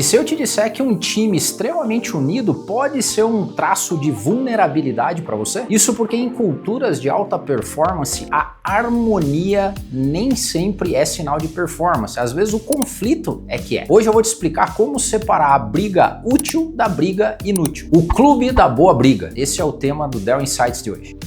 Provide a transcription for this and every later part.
E se eu te disser que um time extremamente unido pode ser um traço de vulnerabilidade para você? Isso porque em culturas de alta performance, a harmonia nem sempre é sinal de performance. Às vezes o conflito é que é. Hoje eu vou te explicar como separar a briga útil da briga inútil. O clube da boa briga. Esse é o tema do Dell Insights de hoje.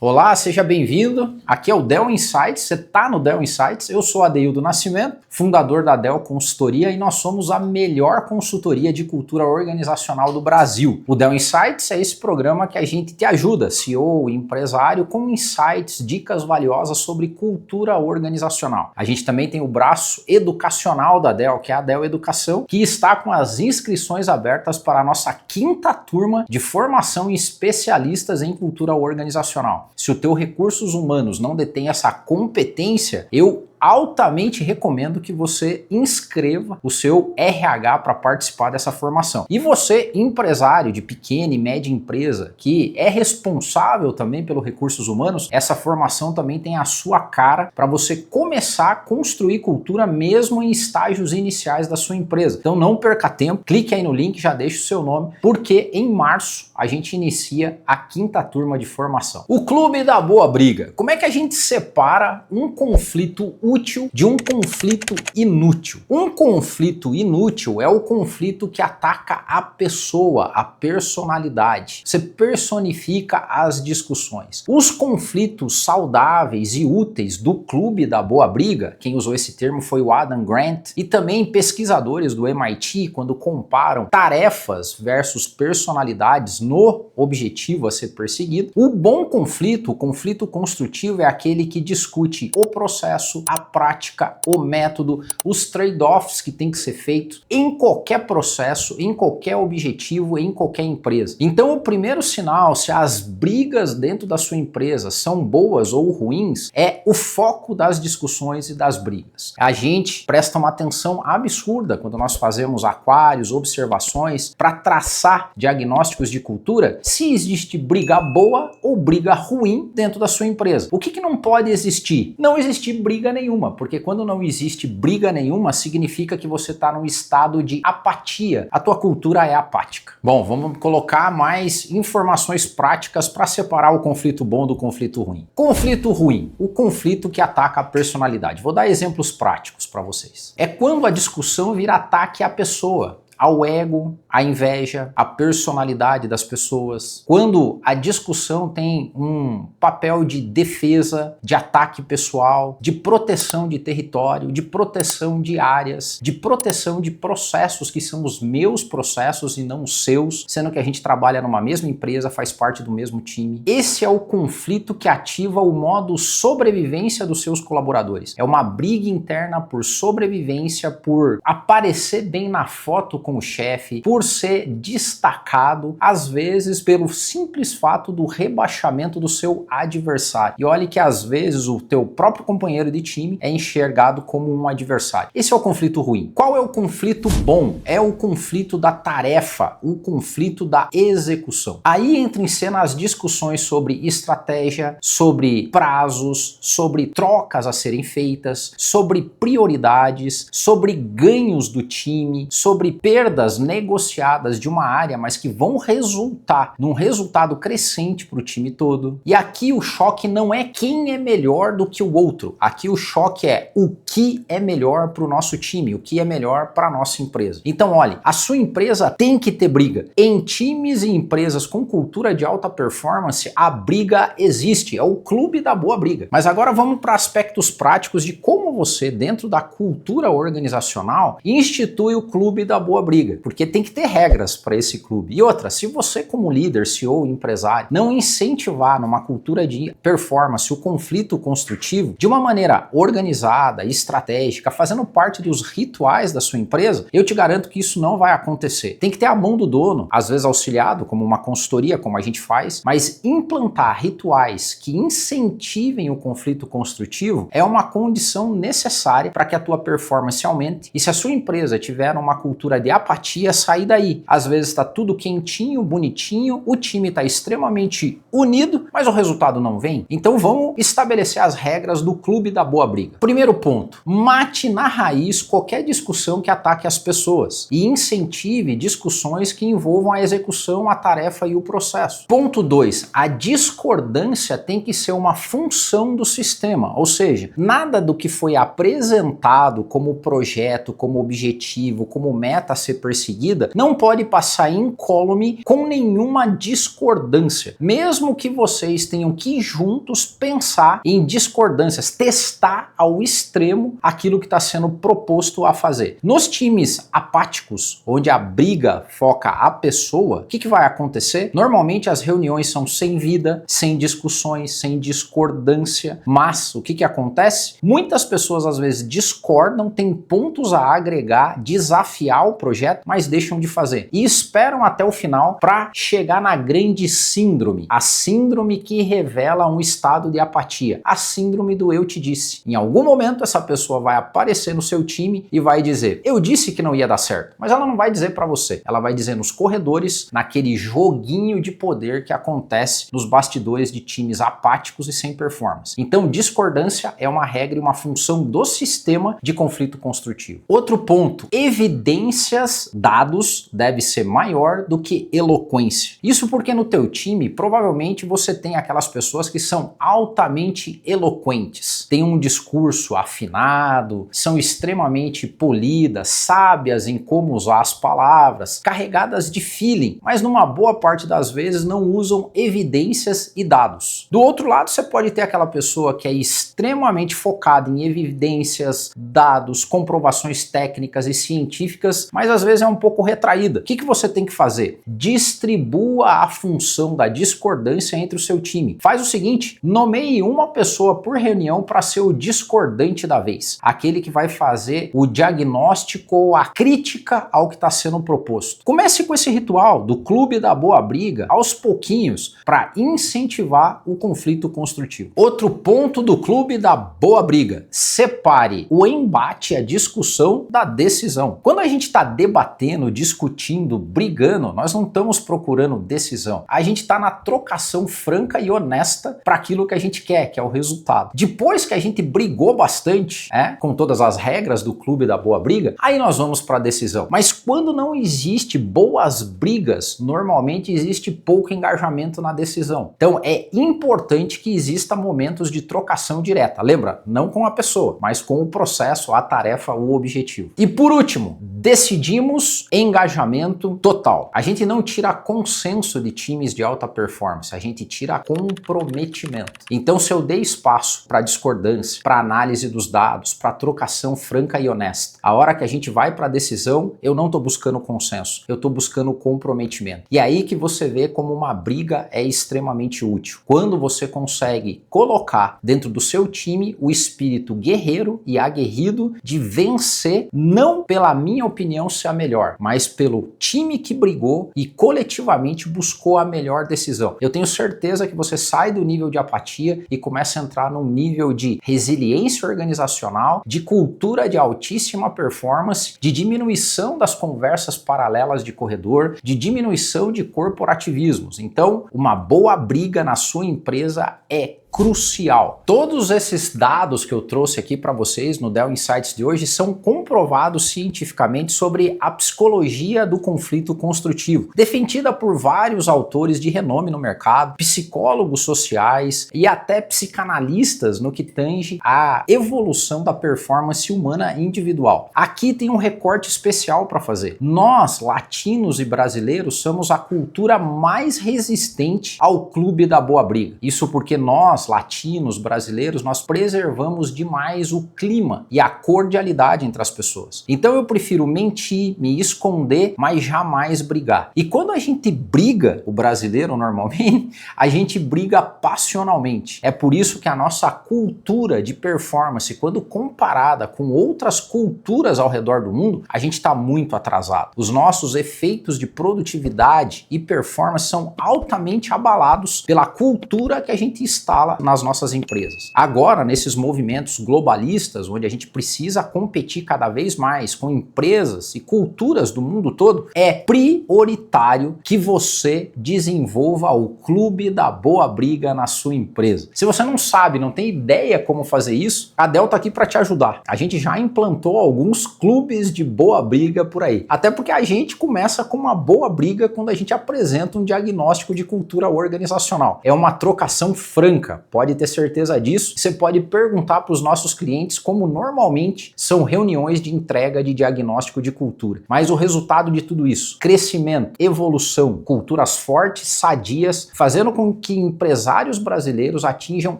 Olá, seja bem-vindo. Aqui é o Dell Insights, você está no Dell Insights. Eu sou Adeildo Nascimento, fundador da Dell Consultoria, e nós somos a melhor consultoria de cultura organizacional do Brasil. O Dell Insights é esse programa que a gente te ajuda, CEO, empresário, com insights, dicas valiosas sobre cultura organizacional. A gente também tem o braço educacional da Dell, que é a Dell Educação, que está com as inscrições abertas para a nossa 5ª turma de formação em especialistas em cultura organizacional. Se o teu recursos humanos não detém essa competência, eu altamente recomendo que você inscreva o seu RH para participar dessa formação. E você, empresário de pequena e média empresa, que é responsável também pelos recursos humanos, essa formação também tem a sua cara para você começar a construir cultura mesmo em estágios iniciais da sua empresa. Então não perca tempo, clique aí no link, já deixa o seu nome, porque em março a gente inicia a 5ª turma de formação. O Clube da Boa Briga. Como é que a gente separa um conflito útil de um conflito inútil? Um conflito inútil é o conflito que ataca a pessoa, a personalidade. Você personifica as discussões. Os conflitos saudáveis e úteis do Clube da Boa Briga, quem usou esse termo foi o Adam Grant, e também pesquisadores do MIT, quando comparam tarefas versus personalidades no objetivo a ser perseguido. O bom conflito, o conflito construtivo, é aquele que discute o processo, a prática, o método, os trade-offs que tem que ser feitos em qualquer processo, em qualquer objetivo, em qualquer empresa. Então o primeiro sinal se as brigas dentro da sua empresa são boas ou ruins é o foco das discussões e das brigas. A gente presta uma atenção absurda quando nós fazemos aquários, observações para traçar diagnósticos de cultura, se existe briga boa ou briga ruim dentro da sua empresa. O que não pode existir? Não existir briga nenhuma, porque quando não existe briga nenhuma, significa que você está num estado de apatia. A tua cultura é apática. Bom, vamos colocar mais informações práticas para separar o conflito bom do conflito ruim. Conflito ruim, o conflito que ataca a personalidade. Vou dar exemplos práticos para vocês. É quando a discussão vira ataque à pessoa, ao ego, à inveja, à personalidade das pessoas. Quando a discussão tem um papel de defesa, de ataque pessoal, de proteção de território, de proteção de áreas, de proteção de processos que são os meus processos e não os seus, sendo que a gente trabalha numa mesma empresa, faz parte do mesmo time. Esse é o conflito que ativa o modo sobrevivência dos seus colaboradores. É uma briga interna por sobrevivência, por aparecer bem na foto com o chefe, por ser destacado, às vezes pelo simples fato do rebaixamento do seu adversário. E olhe que às vezes o teu próprio companheiro de time é enxergado como um adversário. Esse é o conflito ruim. Qual é o conflito bom? É o conflito da tarefa, o conflito da execução. Aí entra em cena as discussões sobre estratégia, sobre prazos, sobre trocas a serem feitas, sobre prioridades, sobre ganhos do time, sobre perdas negociadas de uma área, mas que vão resultar num resultado crescente para o time todo. E aqui o choque não é quem é melhor do que o outro. Aqui o choque é o que é melhor para o nosso time, o que é melhor para a nossa empresa. Então, olha, a sua empresa tem que ter briga. Em times e empresas com cultura de alta performance, a briga existe. É o clube da boa briga. Mas agora vamos para aspectos práticos de como você, dentro da cultura organizacional, institui o clube da boa briga, porque tem que ter regras para esse clube. E outra, se você como líder, CEO, empresário, não incentivar numa cultura de performance o conflito construtivo de uma maneira organizada, estratégica, fazendo parte dos rituais da sua empresa, eu te garanto que isso não vai acontecer. Tem que ter a mão do dono, às vezes auxiliado, como uma consultoria, como a gente faz, mas implantar rituais que incentivem o conflito construtivo é uma condição necessária para que a tua performance aumente. E se a sua empresa tiver uma cultura de apatia sair daí. Às vezes está tudo quentinho, bonitinho, o time está extremamente unido, mas o resultado não vem. Então vamos estabelecer as regras do clube da boa briga. Primeiro ponto, mate na raiz qualquer discussão que ataque as pessoas e incentive discussões que envolvam a execução, a tarefa e o processo. Ponto 2, a discordância tem que ser uma função do sistema, ou seja, nada do que foi apresentado como projeto, como objetivo, como meta a ser perseguida, não pode passar incólume com nenhuma discordância. Mesmo que vocês tenham que juntos pensar em discordâncias, testar ao extremo aquilo que está sendo proposto a fazer. Nos times apáticos, onde a briga foca a pessoa, o que vai acontecer? Normalmente as reuniões são sem vida, sem discussões, sem discordância, mas o que acontece? Muitas pessoas às vezes discordam, têm pontos a agregar, desafiar o projeto, mas deixam de fazer e esperam até o final para chegar na grande síndrome, a síndrome que revela um estado de apatia, a síndrome do eu te disse. Em algum momento essa pessoa vai aparecer no seu time e vai dizer, eu disse que não ia dar certo, mas ela não vai dizer para você, ela vai dizer nos corredores, naquele joguinho de poder que acontece nos bastidores de times apáticos e sem performance. Então discordância é uma regra e uma função do sistema de conflito construtivo. Outro ponto, evidências, dados deve ser maior do que eloquência. Isso porque no teu time provavelmente você tem aquelas pessoas que são altamente eloquentes, têm um discurso afinado, são extremamente polidas, sábias em como usar as palavras, carregadas de feeling, mas numa boa parte das vezes não usam evidências e dados. Do outro lado, você pode ter aquela pessoa que é extremamente focada em evidências, dados, comprovações técnicas e científicas, mas às vezes é um pouco retraída. O que você tem que fazer? Distribua a função da discordância entre o seu time. Faz o seguinte, nomeie uma pessoa por reunião para ser o discordante da vez, aquele que vai fazer o diagnóstico ou a crítica ao que está sendo proposto. Comece com esse ritual do clube da boa briga aos pouquinhos para incentivar o conflito construtivo. Outro ponto do clube da boa briga, separe o embate, a discussão da decisão. Quando a gente está debatendo, discutindo, brigando, nós não estamos procurando decisão. A gente está na trocação franca e honesta para aquilo que a gente quer, que é o resultado. Depois que a gente brigou bastante, com todas as regras do clube da boa briga, aí nós vamos para a decisão. Mas quando não existe boas brigas, normalmente existe pouco engajamento na decisão. Então é importante que exista momentos de trocação direta. Lembra? Não com a pessoa, mas com o processo, a tarefa, o objetivo. E por último, decidimos engajamento total. A gente não tira consenso de times de alta performance, a gente tira comprometimento. Então se eu dei espaço para discordância, para análise dos dados, para trocação franca e honesta, a hora que a gente vai para a decisão, eu não estou buscando consenso, eu estou buscando comprometimento. E aí que você vê como uma briga é extremamente útil. Quando você consegue colocar dentro do seu time o espírito guerreiro e aguerrido de vencer, não pela minha opinião ser a melhor, mas pelo time que brigou e coletivamente buscou a melhor decisão. Eu tenho certeza que você sai do nível de apatia e começa a entrar num nível de resiliência organizacional, de cultura de altíssima performance, de diminuição das conversas paralelas de corredor, de diminuição de corporativismos. Então, uma boa briga na sua empresa é crucial. Todos esses dados que eu trouxe aqui para vocês no Dell Insights de hoje são comprovados cientificamente sobre a psicologia do conflito construtivo, defendida por vários autores de renome no mercado, psicólogos sociais e até psicanalistas no que tange à evolução da performance humana individual. Aqui tem um recorte especial para fazer. Nós, latinos e brasileiros, somos a cultura mais resistente ao clube da boa briga. Isso porque nós, latinos, brasileiros, nós preservamos demais o clima e a cordialidade entre as pessoas. Então eu prefiro mentir, me esconder, mas jamais brigar. E quando a gente briga, o brasileiro normalmente, a gente briga passionalmente. É por isso que a nossa cultura de performance, quando comparada com outras culturas ao redor do mundo, a gente está muito atrasado. Os nossos efeitos de produtividade e performance são altamente abalados pela cultura que a gente instala escala nas nossas empresas. Agora, nesses movimentos globalistas, onde a gente precisa competir cada vez mais com empresas e culturas do mundo todo, é prioritário que você desenvolva o clube da boa briga na sua empresa. Se você não sabe, não tem ideia como fazer isso, a Dell tá aqui para te ajudar. A gente já implantou alguns clubes de boa briga por aí. Até porque a gente começa com uma boa briga quando a gente apresenta um diagnóstico de cultura organizacional. É uma trocação franca, pode ter certeza disso. Você pode perguntar para os nossos clientes como normalmente são reuniões de entrega de diagnóstico de cultura. Mas o resultado de tudo isso, crescimento, evolução, culturas fortes, sadias, fazendo com que empresários brasileiros atinjam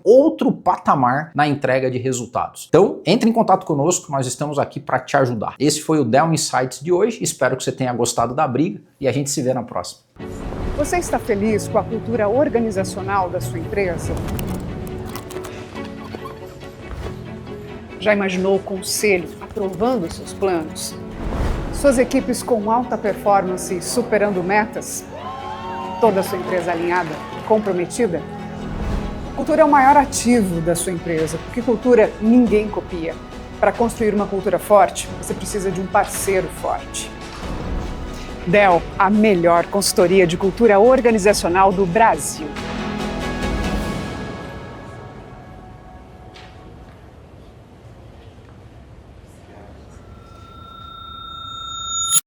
outro patamar na entrega de resultados. Então, entre em contato conosco, nós estamos aqui para te ajudar. Esse foi o Dell Insights de hoje, espero que você tenha gostado da briga e a gente se vê na próxima. Você está feliz com a cultura organizacional da sua empresa? Já imaginou o conselho aprovando seus planos? Suas equipes com alta performance superando metas? Toda a sua empresa alinhada, comprometida? Cultura é o maior ativo da sua empresa, porque cultura ninguém copia. Para construir uma cultura forte, você precisa de um parceiro forte. Dell, a melhor consultoria de cultura organizacional do Brasil.